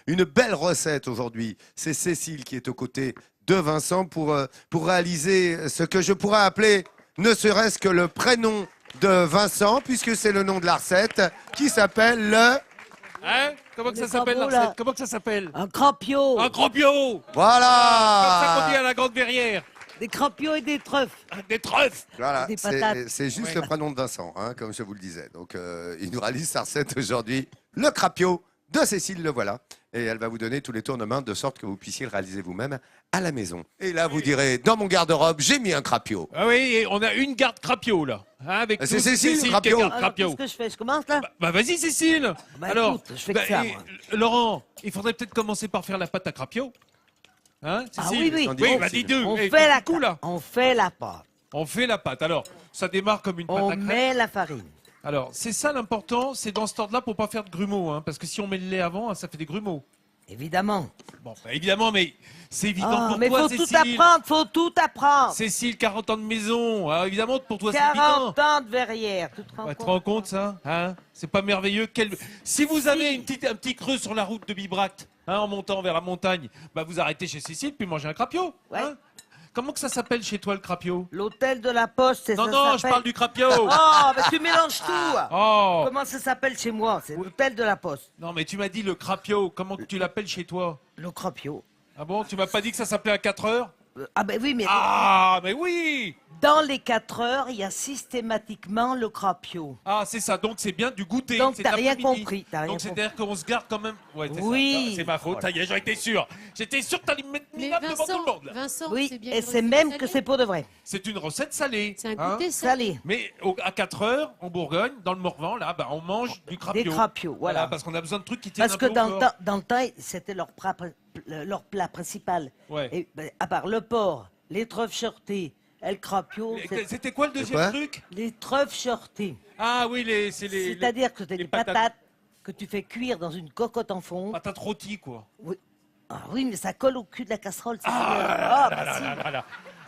Une belle recette aujourd'hui. C'est Cécile qui est aux côtés de Vincent pour réaliser ce que je pourrais appeler, ne serait-ce que le prénom de Vincent, puisque c'est le nom de la recette, qui s'appelle le... Hein? Comment que ça Les s'appelle la crapauds, là. recette? Comment que ça s'appelle? Un crapio. Un crampio! Comme ça qu'on dit Voilà. à la grande verrière. Des crapios et des trèfles. Des trèfles! Voilà, Des patates. c'est juste Ouais. le prénom de Vincent, hein, comme je vous le disais. Donc, il nous réalise sa recette aujourd'hui. Le crapio de Cécile, le voilà. Et elle va vous donner tous les tournements de sorte que vous puissiez le réaliser vous-même à la maison. Et là, vous direz, dans mon garde-robe, j'ai mis un crapio. Ah oui, et on a une garde crapio là. Hein, avec C'est nous, Cécile, qui crapio. garde Alors, crapio. qu'est-ce que je fais? Je commence là? Bah vas-y Cécile. Bah, Alors, écoute, je fais que ça, et, moi. Laurent, il faudrait peut-être commencer par faire la pâte à crapio. Hein, Ah Cécile? oui, oui. Oui, bah dis deux. On Eh, fait la du coup, là, On fait la pâte. on fait la pâte. Alors, ça démarre comme une pâte On à crêpes. met la farine. Alors, c'est ça l'important, c'est dans cet ordre-là pour pas faire de grumeaux, hein, parce que si on met le lait avant, hein, ça fait des grumeaux. Évidemment. Bon, bah, évidemment, mais c'est évident Ah, pour mais toi, faut Cécile. tout apprendre, faut tout apprendre. Cécile, 40 ans de maison. Alors, évidemment, pour toi, c'est évident. 40 ans de verrière. Tu te rends Ouais, tu te compte? rends compte, ça, hein? C'est pas merveilleux. Si vous avez un petit creux sur la route de Bibracte, hein, en montant vers la montagne, bah vous arrêtez chez Cécile puis mangez un crapio. Ouais. Hein. Comment que ça s'appelle chez toi, le crapio? L'hôtel de la Poste, c'est Non, ça. non, je s'appelle- parle du crapio. Oh, mais tu mélanges tout. Oh, Comment ça s'appelle chez moi? C'est l'hôtel de la Poste. non, mais tu m'as dit le crapio. Comment que tu l'appelles chez toi? Le crapio. Ah bon, tu m'as pas dit que ça s'appelait à 4 heures? Ah ben oui, mais Ah, mais oui! dans les 4 heures, il y a systématiquement le crapio. Ah, c'est ça, donc c'est bien du goûter. Donc c'est t'as rien l'après-midi. compris, t'as rien Donc c'est-à-dire qu'on se garde quand même. Ouais, c'est Oui. ça. C'est ma faute, ça y est, j'en étais sûr. J'étais sûr que t'allais me mettre Mais minable devant tout le monde. là. Vincent, Oui, c'est bien et une c'est recette même salée. que c'est pour de vrai. C'est une recette salée. C'est un hein. goûter Salé. Mais à 4 heures, en Bourgogne, dans le Morvan, là, bah, on mange du crapio. Des crapios, voilà. Parce qu'on a besoin de trucs qui tiennent Parce un que peu dans au le, corps. temps, dans le temps, c'était leur plat principal. Ouais. Et, ben, à part le porc, les trèfles shortées, et le crapio, C'était quoi le deuxième quoi truc? les trèfles shortées. Ah oui, c'est les C'est-à-dire que c'est les des patates que tu fais cuire dans une cocotte en fond. patates rôties, quoi. Oui. Ah oui, mais ça colle au cul de la casserole. c'est Ah, sûr. là, Ah, bah là, si. là, là, là.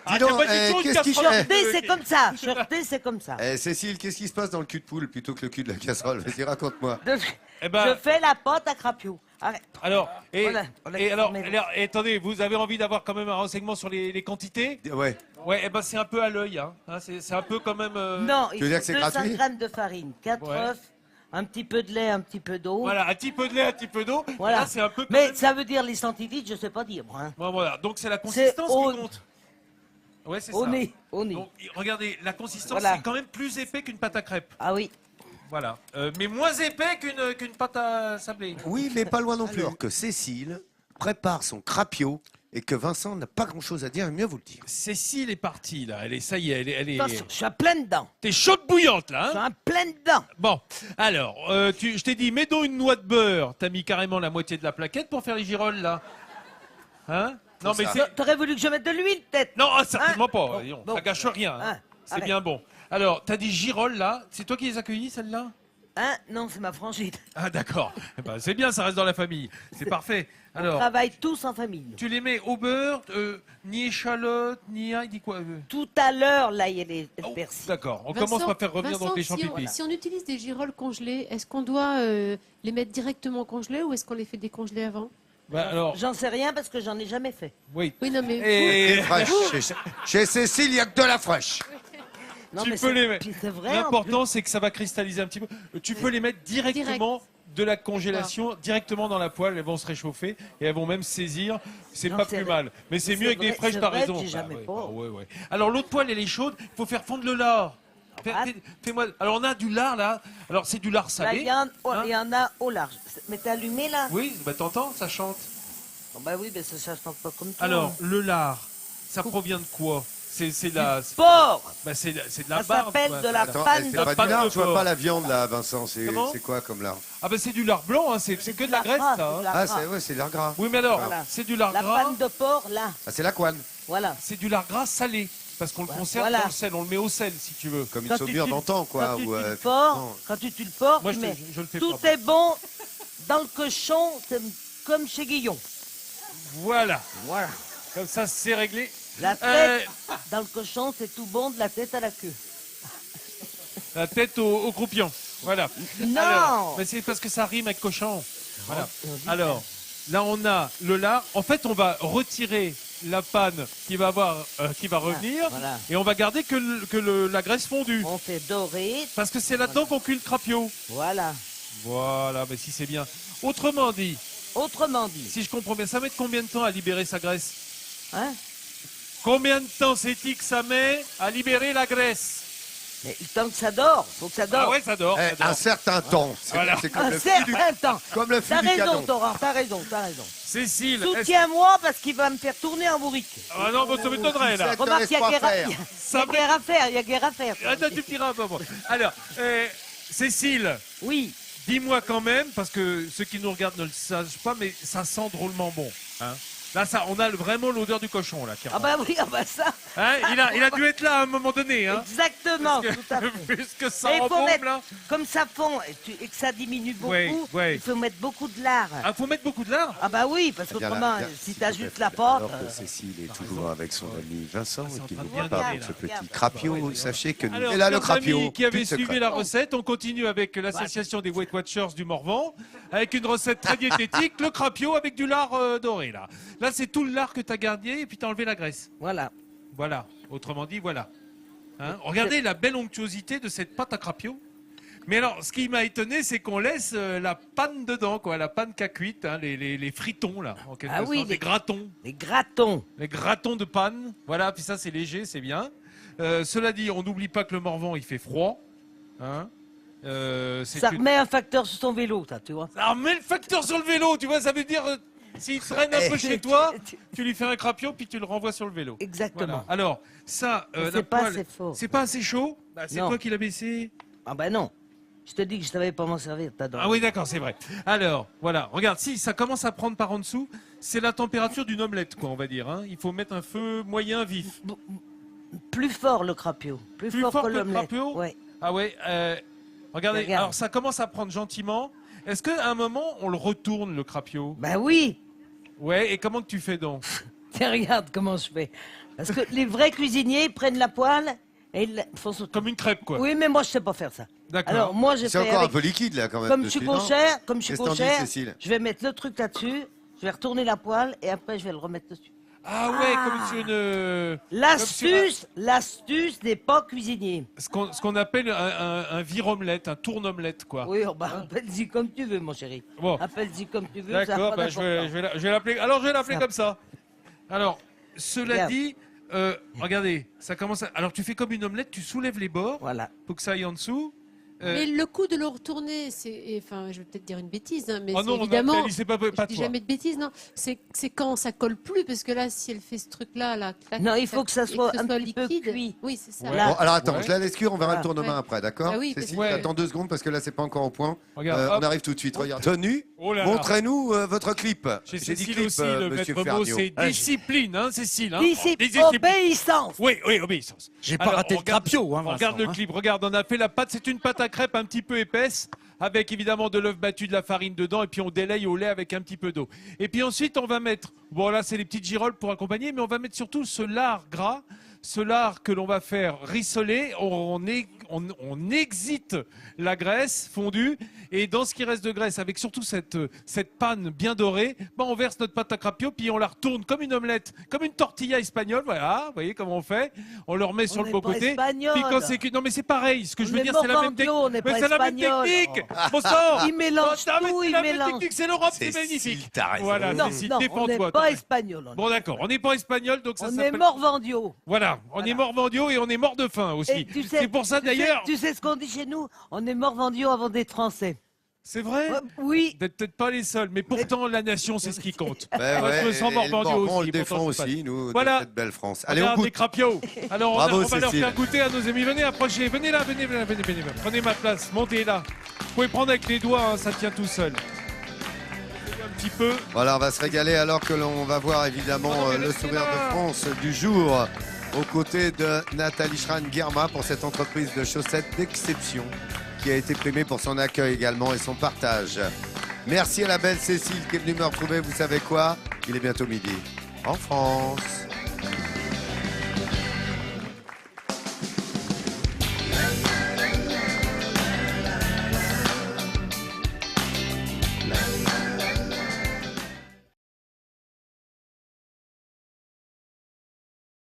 Dis Ah, donc, t'as pas du tout une qu'est-ce qui casserole fait- de- Shorté, c'est comme ça. Shorté, c'est comme ça. Cécile, qu'est-ce qui se passe dans le cul de poule plutôt que le cul de la casserole? Vas-y, raconte-moi. Eh ben- Je fais la pâte à crapio. Arrête. Alors, On l'a et alors, formé. et attendez, vous avez envie d'avoir quand même un renseignement sur les quantités? Ouais. Ouais, eh ben c'est un peu à l'œil, hein. C'est un peu quand même. Non, Tu il veux dire faut que c'est 200 gratuit grammes de farine, 4 Ouais. œufs, un petit peu de lait, un petit peu d'eau. Voilà, un petit peu de lait, un petit peu d'eau. Voilà. Là, c'est un peu. quand Mais même- ça veut dire les centilitres, je sais pas dire, moi. Hein. Bon, voilà, donc c'est la consistance au- qui compte. Ouais, c'est Au ça. nez, au nez. Donc, regardez, la consistance, Voilà. c'est quand même plus épais qu'une pâte à crêpes. Ah oui. Voilà. Mais moins épais qu'une pâte à sablé. Oui, mais pas loin non plus. Alors que Cécile prépare son crapio et que Vincent n'a pas grand-chose à dire, mieux vous le dire. Cécile est partie, là. Ça y est, elle est. Attention, je suis à plein dedans. T'es chaude bouillante, là, Je suis hein? à plein dedans. Bon, alors, je t'ai dit, mets donc une noix de beurre. T'as mis carrément la moitié de la plaquette pour faire les girolles, là. Hein? Non, mais ça. c'est. T'aurais voulu que je mette de l'huile, peut-être? Non, certainement Hein? pas. Bon, Voyons, bon. ça gâche rien. hein. Hein, C'est arrête. bien bon. Alors, t'as dit girolles, là. C'est toi qui les as accueillis, celles-là? Hein? Non, c'est ma frangine. Ah, d'accord. Eh ben, c'est bien, ça reste dans la famille. C'est parfait. On Alors, travaille tous en famille. tu les mets au beurre, ni échalote, ni il dit quoi Tout à l'heure, là, il y a les Oh, persil. d'accord, on Vincent, commence par faire revenir donc les Vincent, champignons. si on utilise des girolles congelées, est-ce qu'on doit les mettre directement congelées ou est-ce qu'on les fait décongeler avant? Bah, alors, J'en sais rien parce que j'en ai jamais fait. oui. Oui, non, mais Et Fraîche. Chez Cécile, il n'y a que de la fraîche. Non, tu mais peux c'est- les mettre. puis c'est vrai. en L'important, c'est que ça va cristalliser un petit peu. Tu peux les mettre directement de la congélation, directement dans la poêle. Elles vont se réchauffer et elles vont même saisir. C'est Non, pas c'est plus vrai. mal. Mais c'est C'est mieux avec des vrai- fraîches, c'est t'as vrai raison. que j'ai jamais ouais, pas. ouais, ouais. Alors, l'autre poêle, elle est chaude. Il faut faire fondre le lard. Ah. Fais-moi. Alors, on a du lard, là. Alors, c'est du lard Là, salé. il y, en- hein. il y en a au large. Mais t'es allumé, là? Oui, bah t'entends, ça chante. Oh, bah oui, mais ça se sent pas comme toi. Alors, le lard, ça provient de quoi? C'est la. Porc! Bah, c'est de la Ça barbe. s'appelle quoi. de la Attends, panne c'est de pas pâte du lard, de je vois porc. pas la viande là, Vincent. Comment C'est quoi comme lard? Ah, bah c'est du lard blanc, hein. c'est que de la graisse, gras, ça. c'est hein. de la Ah, gras. c'est lard gras. Oui, mais alors, Voilà. c'est du lard La gras. panne de porc, là. Ah, c'est la couenne. Voilà. C'est du lard gras salé. Parce qu'on le conserve Voilà. dans le sel, on le met au sel si tu veux. Comme une Quand tu saumure tues- d'antan, quoi. Quand tu ou, tues le effectivement. porc, quand tu tues le porc, Moi, tu je, mets. je le fais Tout pas. est bon dans le cochon, c'est comme chez Guillon. Voilà, Voilà. comme ça c'est réglé. La tête, dans le cochon, c'est tout bon de la tête à la queue. La tête au croupion. Voilà. Non. Alors, mais c'est parce que ça rime avec cochon. Voilà. on dit Alors, Là, on a le lard. En fait, on va retirer la panne qui va revenir, Voilà. et on va garder que la graisse fondue. On fait dorer. Parce que c'est là-dedans qu'on cuit le crapio. Voilà. Voilà, mais si c'est bien. Autrement dit, Si je comprends bien, ça met combien de temps à libérer sa graisse? Hein? Combien de temps c'est-il que ça met à libérer la graisse? Mais le temps que ça dort, faut que ça dort. Ah ouais, ça dort. Eh, ça dort. un certain temps. C'est Voilà. comme Un le fil du, certain temps. comme le fil T'as du raison, canon. Torrent, t'as raison. Cécile, Soutiens-moi parce qu'il va me faire tourner en bourrique. ah non, mais ça m'étonnerait là. Te Remarque, laisse il y a pas guerre faire. il y a guerre à faire. Attends, tu me diras un peu. Bon. Alors, Cécile, Oui. dis-moi quand même, parce que ceux qui nous regardent ne le savent pas, mais ça sent drôlement bon. Hein. Là, on a vraiment l'odeur du cochon là. Qui Ah bah oui, ah bah ça. Hein, il a dû être là à un moment donné. Hein. Exactement, Parce tout à fait. que, puisque ça Et il faut embaume mettre, là. comme ça fond et que ça diminue beaucoup, Ouais. il faut mettre beaucoup de lard. Ah, faut mettre beaucoup de lard. Ah bah oui, parce Bien, qu'autrement, bien, si s'il t'as te plaît, juste la porte... Alors que Cécile est toujours avec son ami Vincent Ah, c'est en qui train vous de bien prépare garder, ce là. petit crapio. Sachez que nous... Alors, Et là, le chers crapio, amis qui avaient plus secret. suivi la recette, on continue avec l'association des Weight Watchers du Morvan, avec une recette très diététique, le crapio avec du lard doré. Là, c'est tout le lard que tu as gardé et puis tu as enlevé la graisse. Voilà. Voilà, autrement dit, voilà. Hein, regardez la belle onctuosité de cette pâte à crapio. Mais alors, ce qui m'a étonné, c'est qu'on laisse la panne dedans, quoi, la panne qu'a cuite, hein, les fritons, là, en quelque Ah oui, sorte, les gratons. Les gratons. Les gratons de panne, voilà, puis ça c'est léger, c'est bien. Cela dit, on n'oublie pas que le Morvan il fait froid. Hein. C'est Ça une- remet un facteur sur ton vélo, ça, tu vois. Ça remet le facteur sur le vélo, tu vois, ça veut dire s'il traîne un peu chez toi, tu lui fais un crapio puis tu le renvoies sur le vélo. Exactement. Voilà. Alors, ça, Mais la c'est pas poêle, assez fort. c'est pas assez chaud. Bah, c'est Non. toi qui l'as baissé. Ah bah non. Je te dis que je savais pas m'en servir. Ah oui, d'accord, c'est vrai. Alors, voilà, regarde, si ça commence à prendre par en dessous, c'est la température d'une omelette, quoi, on va dire. Hein. Il faut mettre un feu moyen vif. Plus fort le crapio. Plus fort que que le l'omelette. crapio. Ouais. Ah ouais, regardez, Regarde. alors ça commence à prendre gentiment. Est-ce qu'à un moment, on le retourne, le crapio? Bah oui. Ouais, et comment que tu fais donc? Tiens, regarde comment je fais. Parce que les vrais cuisiniers, ils prennent la poêle et ils la font sauter. Comme une crêpe, quoi. Oui, mais moi, je sais pas faire ça. D'accord. Alors, moi, j'ai C'est fait encore un avec... peu liquide, là, quand même. Comme je suis dessus, non cochère, Qu'est-ce que t'en dis, Cécile? je vais mettre le truc là-dessus, je vais retourner la poêle et après, je vais le remettre dessus. Ah ouais, comme sur une... L'astuce n'est pas cuisinier. Ce qu'on appelle un vire-omelette, un tourne-omelette, quoi. Oui, oh, bah, appelle-y comme tu veux, mon chéri. Bon. Appelle-y comme tu veux. ça a D'accord, pas bah, je d'importance. vais l'appeler. Alors, je vais l'appeler Ça. comme ça. Alors, cela Regarde. dit, regardez, ça commence à... Alors, tu fais comme une omelette, tu soulèves les bords Voilà. pour que ça aille en dessous. Mais le coup de le retourner, enfin, je vais peut-être dire une bêtise, hein, mais Oh c'est non, évidemment. Nathalie, c'est pas Je toi. dis jamais de bêtises, non. C'est quand ça colle plus, parce que là, si elle fait ce truc-là, là, clac, Non, il clac, faut que ça et soit un petit peu liquide. cuit. Oui, c'est ça. Ouais. Bon, alors attends, Ouais. je la laisse cuire, on verra Ah. le tournement Ouais. après, d'accord? Ah oui, Cécile, parce que- attends 2 secondes parce que là, c'est pas encore au point. Regarde, On hop. arrive tout de suite, regarde. Tenue, Oh là là. montrez-nous votre clip. Chez J'ai dit Cécile clip, aussi, le monsieur maître mot, Ferniaud. c'est discipline, hein, Cécile. Hein. Discipline, obéissance. Oui, oui, obéissance. J'ai pas Alors, raté le regarde- crapio, hein, Regarde Vincent, le hein. clip, regarde, on a fait la pâte, c'est une pâte à crêpes un petit peu épaisse, avec évidemment de l'œuf battu, de la farine dedans, et puis on délaye au lait avec un petit peu d'eau. Et puis ensuite, on va mettre, bon là c'est les petites girolles pour accompagner, mais on va mettre surtout ce lard gras, ce lard que l'on va faire rissoler, on exite la graisse fondue, et dans ce qui reste de graisse, avec surtout cette panne bien dorée, ben on verse notre pâte à crapio, puis on la retourne comme une omelette, comme une tortilla espagnole, voilà, vous voyez comment on fait, on le remet sur On le n'est beau pas côté. espagnol. Puis quand c'est non mais c'est pareil, ce que je On veux est dire c'est la même Morvandio, on n'est mais pas c'est la même espagnol. technique. Bon sang. Il mélange Non, mais tout, c'est il la même mélange. technique, c'est l'Europe, c'est Cécile, magnifique. t'as raison. Voilà, Non, Cécile, non, on n'est défends-toi. pas toi. espagnol. On est, Bon d'accord, on n'est pas espagnol, donc ça on est s'appelle... Morvandio. Voilà, on est Morvandio et on est mort de faim aussi. Et tu sais- C'est pour ça tu sais- d'ailleurs... Tu sais ce qu'on dit chez nous? On est Morvandio avant d'être français. C'est vrai. Oui. Vous n'êtes peut-être pas les seuls, mais pourtant la nation c'est ce qui compte. Ouais, Moi, je me ouais, sens et Morvandio le Morvan, on aussi, le défend pourtant, je sais aussi, nous, Voilà. de cette belle France. Allez, on Regarde les goûte. crapios. Alors Bravo, on va leur Cécile. faire goûter à nos amis. Venez, approchez. Venez là, venez. Prenez ma place, montez là. Vous pouvez prendre avec les doigts, hein, ça tient tout seul. Un petit peu. Voilà, on va se régaler alors que l'on va voir évidemment Oh non, mais le laissez-la. sourire de France du jour aux côtés de Nathalie Schran-Guerma pour cette entreprise de chaussettes d'exception qui a été primée pour son accueil également et son partage. Merci à la belle Cécile qui est venue me retrouver. Vous savez quoi? Il est bientôt midi en France.